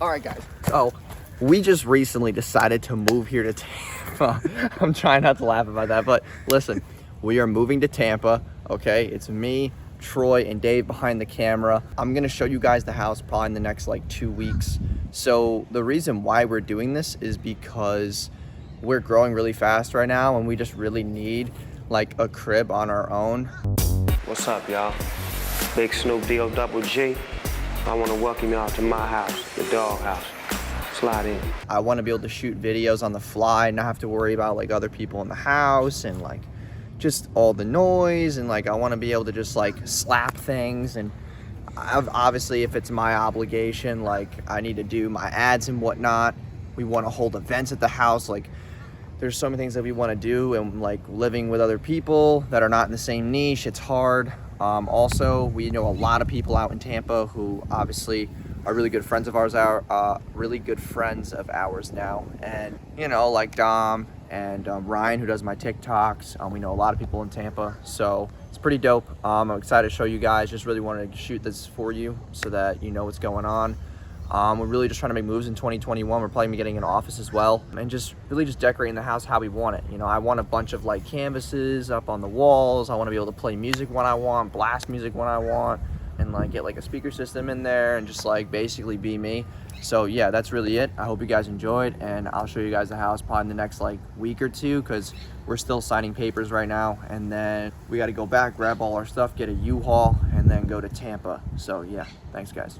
All right, guys. So we just recently decided to move here to Tampa. I'm trying not to laugh about that, but listen, we are moving to Tampa, okay? It's me, Troy, and Dave behind the camera. I'm gonna show you guys the house probably in the next like 2 weeks. So the reason why we're doing this is because we're growing really fast right now and we just really need like a crib on our own. What's up, y'all? Big Snoop D-O-double-G. I want to welcome y'all to my house, the dog house. Slide in. I want to be able to shoot videos on the fly, not have to worry about like other people in the house and like just all the noise, and like I want to be able to just like slap things, and obviously if it's my obligation, like I need to do my ads and whatnot. We want to hold events at the house. Like there's so many things that we want to do, and like living with other people that are not in the same niche, it's hard. Also, we know a lot of people out in Tampa who obviously are really good friends of ours, now. And you know, like Dom and Ryan, who does my TikToks. We know a lot of people in Tampa, so it's pretty dope. I'm excited to show you guys. Just really wanted to shoot this for you so that you know what's going on. We're really just trying to make moves in 2021. We're probably getting an office as well, and just really just decorating the house how we want it. You know, I want a bunch of like canvases up on the walls. I want to be able to play music when I want, blast music when I want, and like get like a speaker system in there and just like basically be me. So yeah, that's really it. I hope you guys enjoyed, and I'll show you guys the house probably in the next like week or two, because we're still signing papers right now, and then we got to go back, grab all our stuff, get a U-Haul, and then go to Tampa. So yeah, thanks guys.